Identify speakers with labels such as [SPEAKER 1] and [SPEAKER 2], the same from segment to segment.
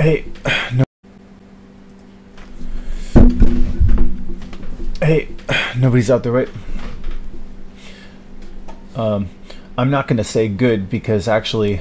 [SPEAKER 1] Hey, no. Hey, nobody's out there, right? I'm not gonna say good because actually,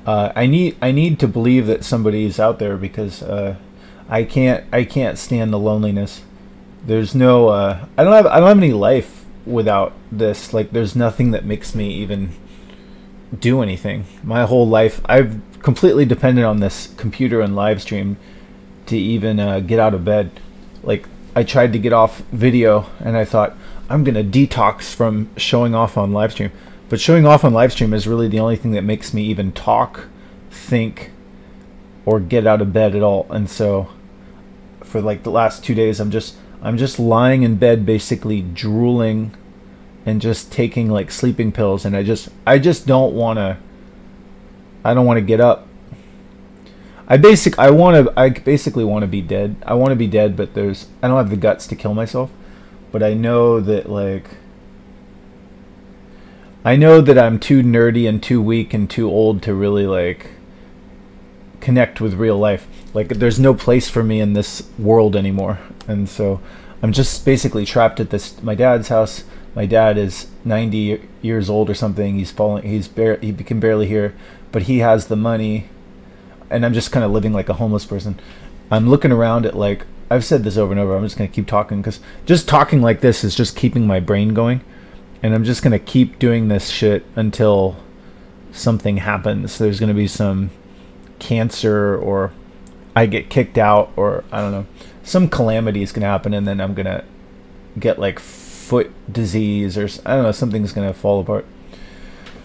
[SPEAKER 1] I need to believe that somebody's out there because I can't stand the loneliness. There's no I don't have any life without this. Like, there's nothing that makes me even do anything. My whole life I've completely depended on this computer and live stream to even get out of bed. Like, I tried to get off video and I thought I'm gonna detox from showing off on live stream, but showing off on live stream is really the only thing that makes me even talk, think, or get out of bed at all. And so for like the last 2 days I'm just lying in bed basically drooling and just taking like sleeping pills, and I just don't want to get up. I basically want to be dead. I want to be dead, but I don't have the guts to kill myself. But I know that I'm too nerdy and too weak and too old to really like connect with real life. Like, there's no place for me in this world anymore. And so I'm just basically trapped at my dad's house. My dad is 90 years old or something. He can barely hear, but he has the money, and I'm just kind of living like a homeless person. I'm looking around at, like, I've said this over and over, I'm just going to keep talking because just talking like this is just keeping my brain going, and I'm just going to keep doing this shit until something happens. There's going to be some cancer, or I get kicked out, or I don't know, some calamity is going to happen, and then I'm going to get like foot disease, or I don't know, something's going to fall apart.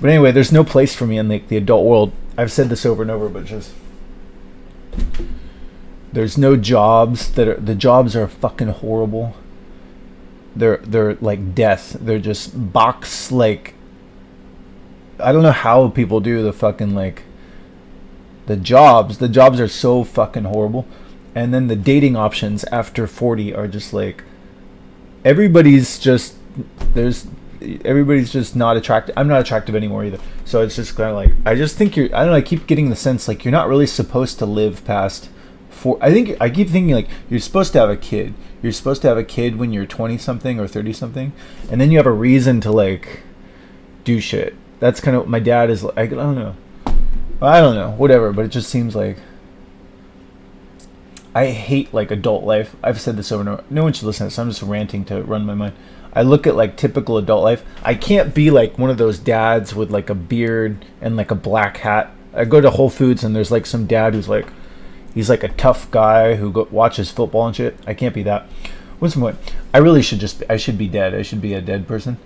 [SPEAKER 1] But anyway, there's no place for me in the adult world. I've said this over and over, but just there's no jobs the jobs are fucking horrible. They're like death. They're just box, like, I don't know how people do the fucking, like, the jobs are so fucking horrible. And then the dating options after 40 are just like, everybody's just not attractive. I'm not attractive anymore either. So it's just kind of like, I just think I don't know, I keep getting the sense like you're not really supposed to live past I keep thinking like you're supposed to have a kid. You're supposed to have a kid when you're 20 something or 30 something, and then you have a reason to like do shit. That's kind of what my dad is like. I don't know, whatever, but it just seems like I hate like adult life. I've said this over and over. No one should listen to this. I'm just ranting to run my mind. I look at like typical adult life. I can't be like one of those dads with like a beard and like a black hat. I go to Whole Foods and there's like some dad who's like, he's like a tough guy who watches football and shit. I can't be that. What's my point? I should be dead. I should be a dead person.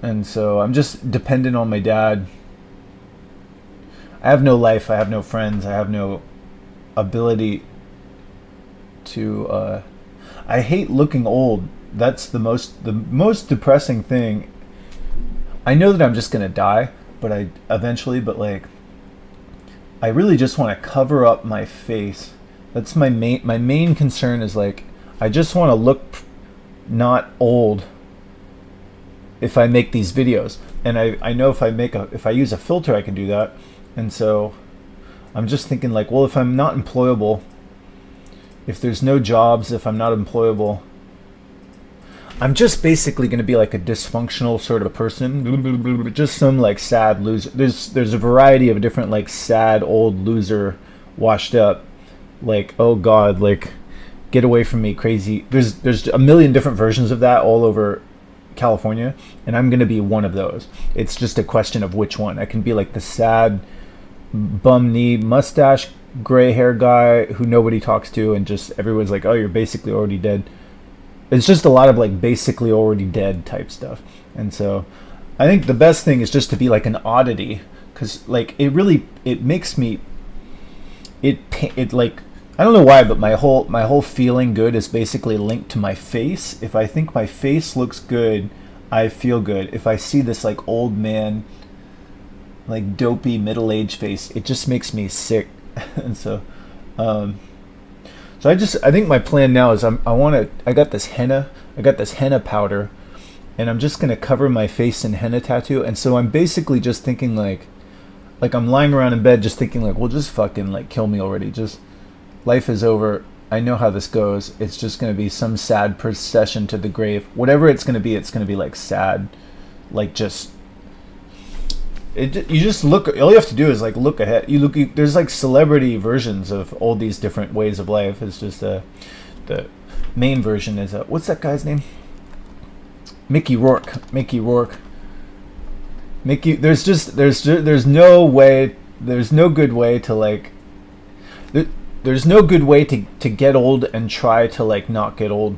[SPEAKER 1] And so I'm just dependent on my dad. I have no life. I have no friends. I have no ability to I hate looking old. That's the most depressing thing. I know that I'm just gonna die, but like, I really just want to cover up my face. That's my main concern, is like, I just want to look not old if I make these videos. And I know if I use a filter I can do that. And so I'm just thinking like, well, if I'm not employable, if there's no jobs, if I'm not employable, I'm just basically going to be like a dysfunctional sort of person, just some like sad loser. There's a variety of different like sad old loser, washed up, like, oh god, like, get away from me, crazy. There's a million different versions of that all over California, and I'm going to be one of those. It's just a question of which one. I can be like the sad bum knee mustache gray hair guy who nobody talks to, and just everyone's like, oh, you're basically already dead. It's just a lot of like basically already dead type stuff. And so I think the best thing is just to be like an oddity, because like it makes me like, I don't know why, but my whole feeling good is basically linked to my face. If I think my face looks good, I feel good. If I see this like old man, like dopey middle-aged face, it just makes me sick. And so I think my plan now is I got this henna powder, and I'm just gonna cover my face in henna tattoo. And so I'm basically just thinking like like I'm lying around in bed just thinking like, well, just fucking like kill me already. Just life is over. I know how this goes. It's just gonna be some sad procession to the grave. Whatever it's gonna be like sad, like just. You just look. All you have to do is like look ahead. There's like celebrity versions of all these different ways of life. It's just the main version is what's that guy's name? Mickey Rourke. Mickey Rourke. There's no way. There's no good way to like. There's no good way to get old and try to like not get old.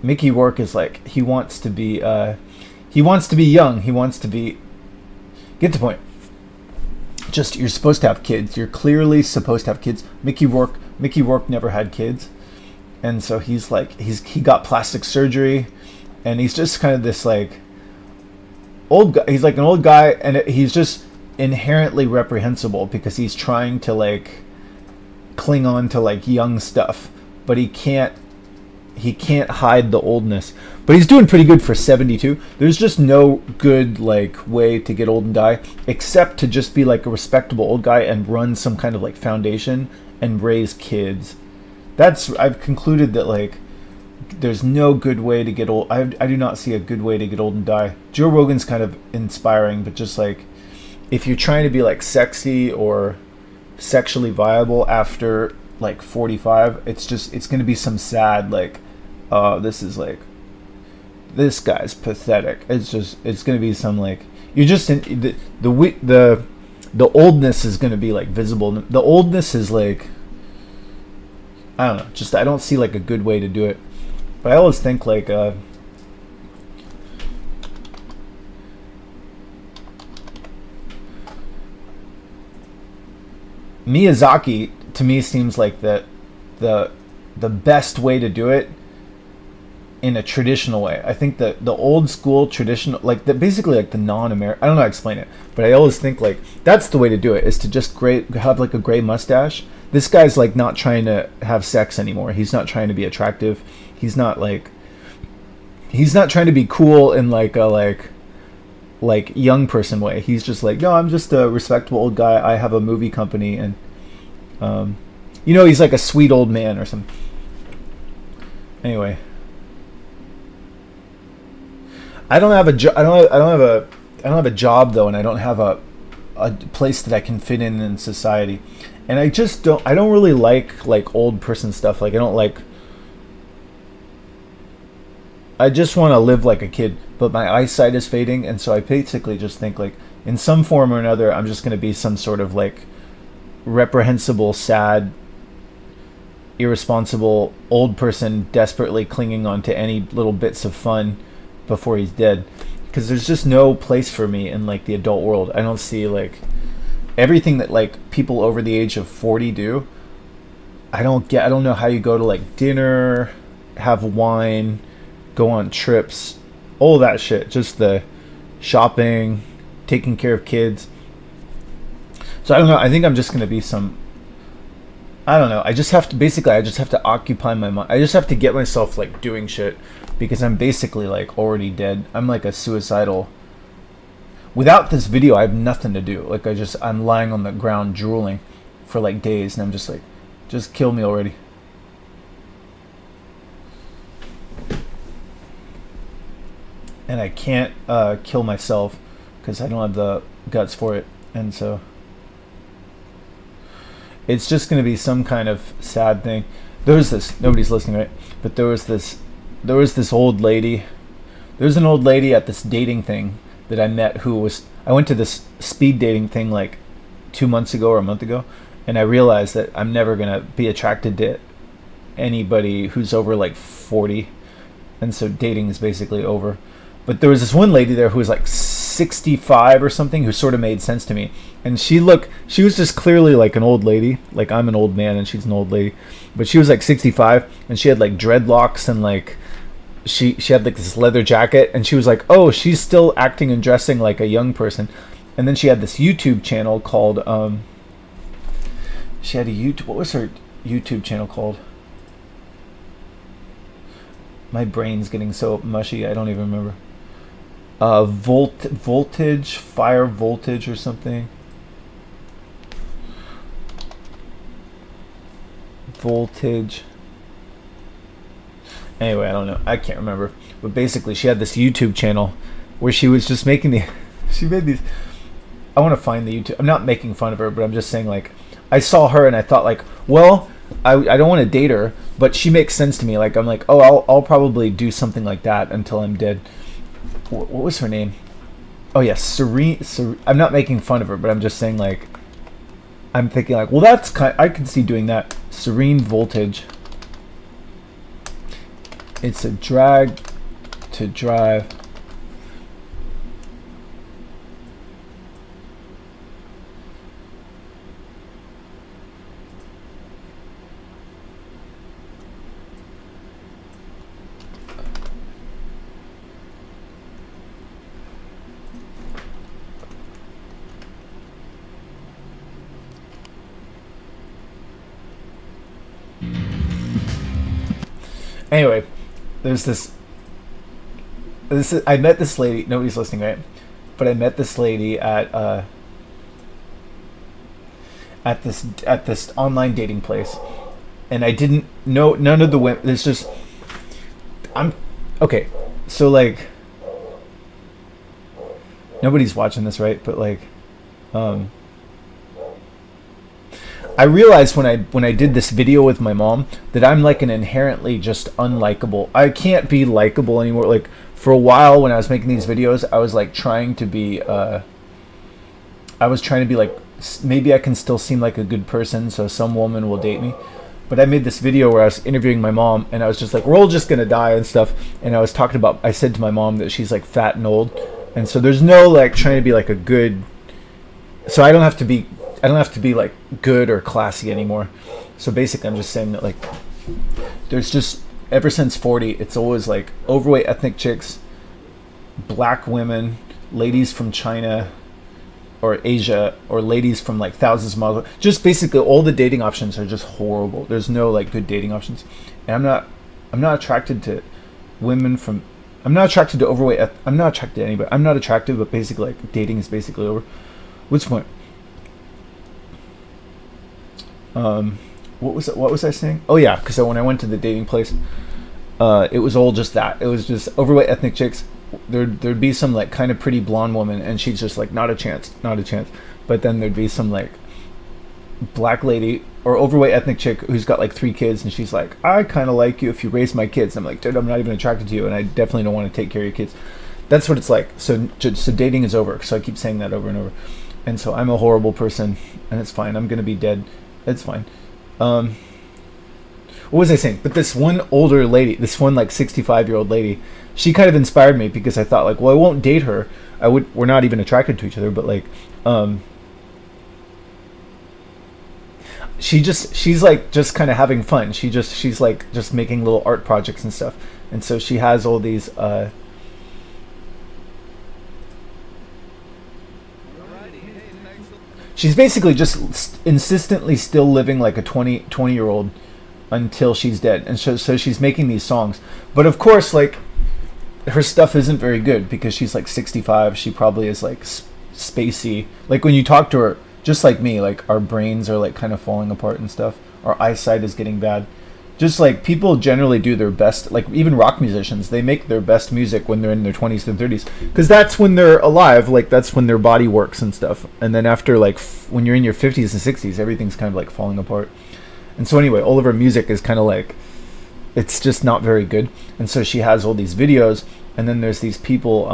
[SPEAKER 1] Mickey Rourke is like he wants to be young. He wants to be. Get the point. Just you're supposed to have kids. You're clearly supposed to have kids. Mickey Rourke never had kids, and so he's like he got plastic surgery, and he's just kind of this like old guy. He's like an old guy, and he's just inherently reprehensible because he's trying to like cling on to like young stuff, but he can't hide the oldness. But he's doing pretty good for 72. There's just no good like way to get old and die except to just be like a respectable old guy and run some kind of like foundation and raise kids. I've concluded that like there's no good way to get old. I do not see a good way to get old and die. Joe Rogan's kind of inspiring, but just like if you're trying to be like sexy or sexually viable after like 45, it's going to be some sad like this guy's pathetic. It's going to be some like you're just in the oldness is going to be like visible. The oldness is like I don't know, just I don't see like a good way to do it. But I always think like Miyazaki to me seems like the best way to do it in a traditional way. I think that the old school traditional, like basically like the non-American, I don't know how to explain it, but I always think like that's the way to do it, is to just have like a gray mustache. This guy's like not trying to have sex anymore. He's not trying to be attractive. He's not trying to be cool in like a like young person way. He's just like, no, I'm just a respectable old guy. I have a movie company, and he's like a sweet old man or something. Anyway, I don't have a job though, and I don't have a place that I can fit in society, and I don't really like old person stuff. Like I just want to live like a kid, but my eyesight is fading, and so I basically just think like in some form or another I'm just going to be some sort of like reprehensible, sad, irresponsible old person desperately clinging on to any little bits of fun before he's dead, because there's just no place for me in like the adult world. I don't see like everything that like people over the age of 40 do. I don't know how you go to like dinner, have wine, go on trips, all that shit, just the shopping, taking care of kids. So I don't know, I think I'm just gonna be I don't know, I just have to occupy my mind. I just have to get myself like doing shit, because I'm basically like already dead. I'm like a suicidal. Without this video I have nothing to do. Like I'm lying on the ground drooling for like days, and I'm just like, just kill me already. And I can't kill myself because I don't have the guts for it, and so it's just going to be some kind of sad thing. Nobody's listening, right? But there was this old lady. There's an old lady at this dating thing that I met I went to this speed dating thing like 2 months ago or a month ago, and I realized that I'm never going to be attracted to anybody who's over like 40, and so dating is basically over. But there was this one lady there who was like 65 or something, who sort of made sense to me. And she was just clearly like an old lady. Like I'm an old man and she's an old lady. But she was like 65, and she had like dreadlocks, and like she had like this leather jacket, and she was like, oh, she's still acting and dressing like a young person. And then she had this YouTube channel called what was her YouTube channel called? My brain's getting so mushy, I don't even remember. Fire voltage or something. Voltage. Anyway, I don't know. I can't remember. But basically, she had this YouTube channel where she was just making the. She made these. I want to find the YouTube. I'm not making fun of her, but I'm just saying, like, I saw her and I thought, like, well, I don't want to date her, but she makes sense to me. Like, I'm like, oh, I'll probably do something like that until I'm dead. What was her name? Oh yes, Serene. I'm not making fun of her, but I'm just saying, like, I'm thinking, like, well, that's kind. I can see doing that. Serene Voltage. It's a drag to drive. Anyway, there's this. I met this lady. Nobody's listening, right? But I met this lady at this online dating place, and I didn't know none of the women. There's just okay. So like, nobody's watching this, right? But like, I realized when I did this video with my mom that I'm like an inherently just unlikable. I can't be likable anymore. Like for a while when I was making these videos, I was like trying to be like, maybe I can still seem like a good person, so some woman will date me. But I made this video where I was interviewing my mom, and I was just like, we're all just gonna die and stuff. And I said to my mom that she's like fat and old, and so there's no like trying to be like a good. So I don't have to be like good or classy anymore. So basically I'm just saying that like there's just, ever since 40, it's always like overweight ethnic chicks, black women, ladies from China or Asia, or ladies from like thousands of miles. Just basically all the dating options are just horrible. There's no like good dating options. And I'm not attracted to women from, I'm not attracted to overweight, I'm not attracted to anybody. I'm not attractive, but basically like dating is basically over. What's the point? What was I saying? Oh yeah, because when I went to the dating place, it was all just that. It was just overweight ethnic chicks. There'd be some like kind of pretty blonde woman, and she's just like not a chance. But then there'd be some like black lady or overweight ethnic chick who's got like 3 kids, and she's like, I kind of like you if you raise my kids. And I'm like, dude, I'm not even attracted to you, and I definitely don't want to take care of your kids. That's what it's like. So dating is over. So I keep saying that over and over. And so I'm a horrible person, and it's fine. I'm gonna be dead. It's fine. What was I saying? But this one older lady, this one like 65-year-old lady, she kind of inspired me, because I thought like, well, I won't date her. We're not even attracted to each other, but like, she's like just kind of having fun. She's like just making little art projects and stuff. And so she has all these, she's basically just insistently still living like a 20-year-old until she's dead. And so she's making these songs. But of course, like, her stuff isn't very good, because she's like 65. She probably is like spacey. Like when you talk to her, just like me, like our brains are like kind of falling apart and stuff. Our eyesight is getting bad. Just like people generally do their best, like even rock musicians, they make their best music when they're in their 20s and 30s, because that's when they're alive. Like that's when their body works and stuff. And then after like when you're in your 50s and 60s, everything's kind of like falling apart. And so anyway, all of her music is kind of like, it's just not very good. And so she has all these videos, and then there's these people,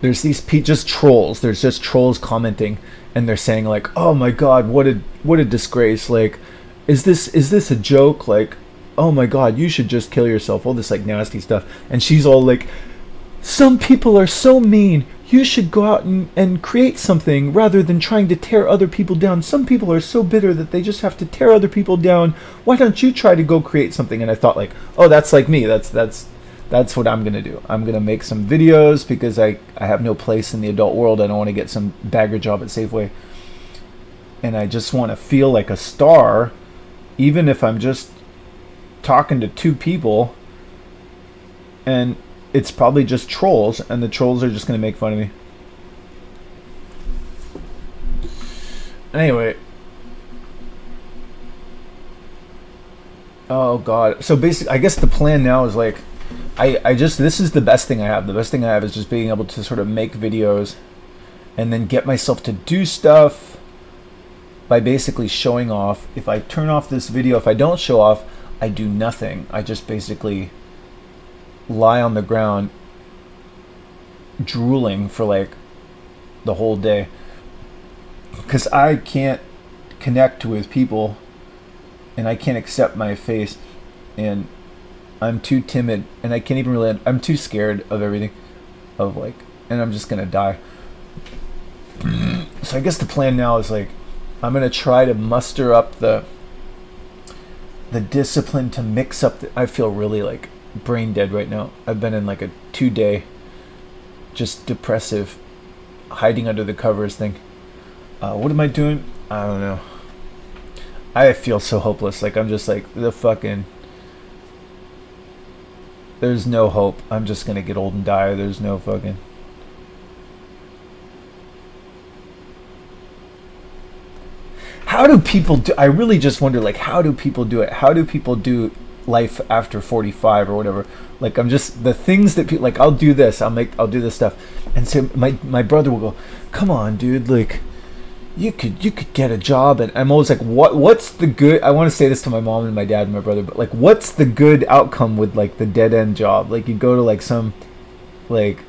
[SPEAKER 1] just trolls. There's just trolls commenting, and they're saying like, oh my god, what a disgrace. Like, is this a joke? Like, oh my god, you should just kill yourself. All this like nasty stuff. And she's all like, some people are so mean. You should go out and create something rather than trying to tear other people down. Some people are so bitter that they just have to tear other people down. Why don't you try to go create something? And I thought like, oh, that's like me. That's what I'm gonna do. I'm gonna make some videos, because I have no place in the adult world. I don't want to get some bagger job at Safeway, and I just want to feel like a star, even if I'm just talking to 2 people, and it's probably just trolls, and the trolls are just gonna make fun of me. Anyway, Oh God. So basically, I guess the plan now is like, I just, this is the best thing I have. The best thing I have is just being able to sort of make videos and then get myself to do stuff by basically showing off. If I turn off this video, if I don't show off, I do nothing. I just basically lie on the ground drooling for like the whole day, because I can't connect with people and I can't accept my face, and I'm too timid, and I can't even really, I'm too scared of everything, of like, and I'm just gonna die. So I guess the plan now is like, I'm gonna try to muster up the discipline to mix up I feel really like brain dead right now. I've been in like a 2-day just depressive hiding under the covers thing. What am I doing? I don't know. I feel so hopeless. Like I'm just like the fucking, there's no hope. I'm just gonna get old and die. There's no fucking, how do people do, I really just wonder, like, how do people do it? How do people do life after 45 or whatever? Like, I'm just, the things that people, like, I'll do this, I'll do this stuff. And so my brother will go, come on, dude, like, you could get a job. And I'm always like, what's the good, I want to say this to my mom and my dad and my brother, but like, what's the good outcome with like the dead end job? Like, you go to like some, like,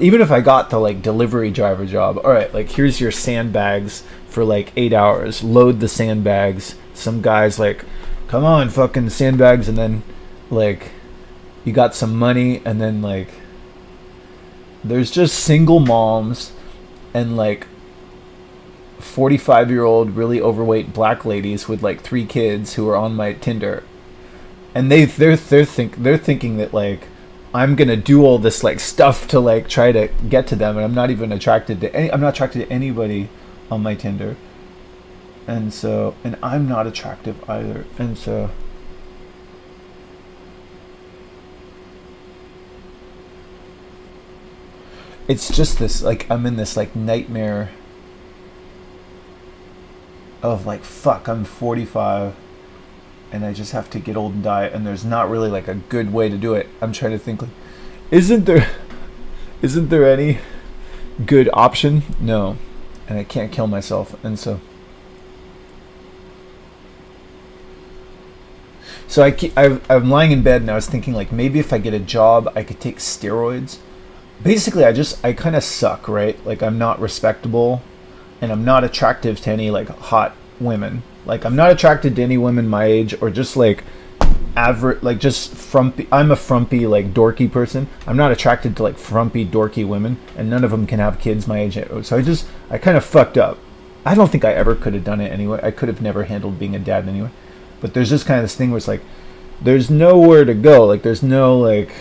[SPEAKER 1] even if I got the like delivery driver job, all right, like here's your sandbags for like 8 hours, load the sandbags. Some guys like, come on, fucking sandbags, and then like you got some money, and then like there's just single moms and like 45-year-old really overweight black ladies with like 3 kids who are on my Tinder, and they're thinking that like I'm gonna do all this like stuff to like try to get to them, and I'm not even attracted to I'm not attracted to anybody on my Tinder, and so, and I'm not attractive either, and so it's just this like, I'm in this like nightmare of like, fuck, I'm 45 and I just have to get old and die, and there's not really like a good way to do it. I'm trying to think, like, isn't there any good option? No. And I can't kill myself, and so I'm lying in bed and I was thinking like, maybe if I get a job I could take steroids. Basically I kind of suck, right? Like I'm not respectable, and I'm not attractive to any like hot women. Like I'm not attracted to any women my age, or just like average, like just frumpy. I'm a frumpy, like dorky person. I'm not attracted to like frumpy dorky women, and none of them can have kids my age. So I kind of fucked up. I don't think I ever could have done it anyway. I could have never handled being a dad anyway. But there's just kind of this thing where it's like, there's nowhere to go. Like there's no like,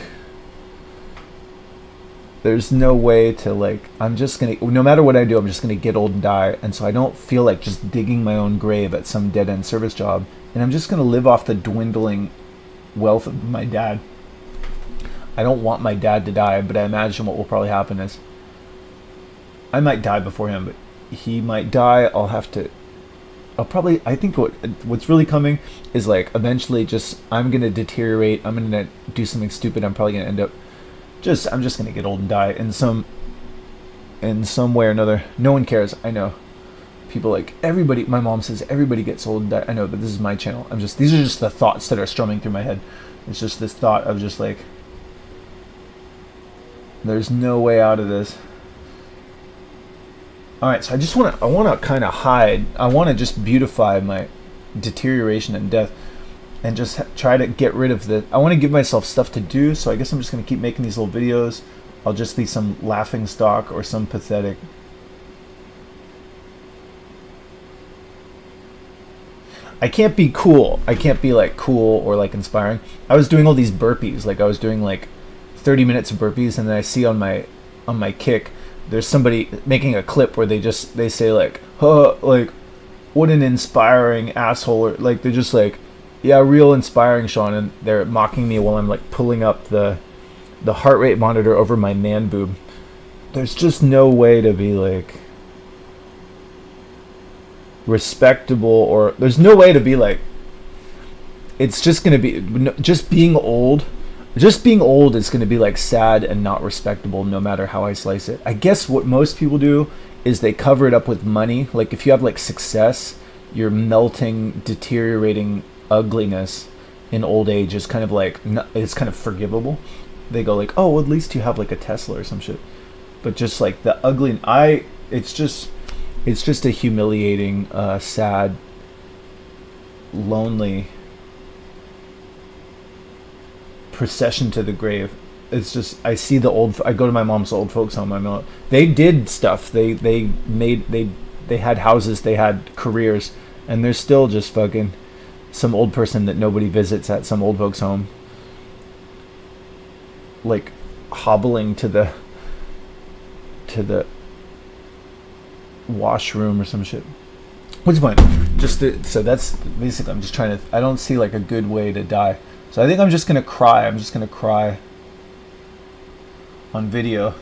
[SPEAKER 1] there's no way to like, I'm just gonna, no matter what I do, I'm just gonna get old and die. And so I don't feel like just digging my own grave at some dead-end service job, and I'm just gonna live off the dwindling wealth of my dad. I don't want my dad to die, but I imagine what will probably happen is I might die before him, but he might die. I think what's really coming is like, eventually just, I'm gonna deteriorate, I'm gonna do something stupid, I'm probably gonna end up I'm just gonna get old and die in some way or another. No one cares. I know. People like, everybody, my mom says everybody gets old and die. I know, but this is my channel. These are just the thoughts that are strumming through my head. It's just this thought of just like, there's no way out of this. Alright, so I wanna kind of hide. I wanna just beautify my deterioration and death, and just try to get rid of I want to give myself stuff to do, so I guess I'm just going to keep making these little videos. I'll just be some laughing stock or some pathetic. I can't be cool. I can't be like cool or like inspiring. I was doing all these burpees, like I was doing like 30 minutes of burpees, and then I see on my Kick, there's somebody making a clip where they say like, huh, like, what an inspiring asshole, or like they're just like, yeah, real inspiring, Sean, and they're mocking me while I'm like pulling up the heart rate monitor over my man boob. There's just no way to be like respectable, or there's no way to be like, it's just gonna be just being old. Just being old is gonna be like sad and not respectable, no matter how I slice it. I guess what most people do is they cover it up with money. Like if you have like success, your melting, deteriorating ugliness in old age is kind of like it's kind of forgivable. They go like, oh, well, at least you have like a Tesla or some shit. But just like the ugly, it's just a humiliating, sad, lonely procession to the grave. It's just, I see I go to my mom's old folks home. They did stuff. They had houses, they had careers, and they're still just fucking some old person that nobody visits at some old folks home, like hobbling to the washroom or some shit. What's the point? So that's basically, I'm just trying to, I don't see like a good way to die. So I think I'm just gonna cry. I'm just gonna cry on video.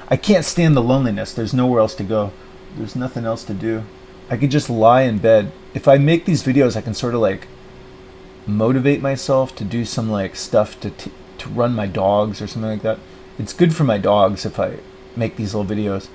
[SPEAKER 1] I can't stand the loneliness. There's nowhere else to go. There's nothing else to do. I could just lie in bed. If I make these videos, I can sort of like motivate myself to do some like stuff to run my dogs or something like that. It's good for my dogs if I make these little videos.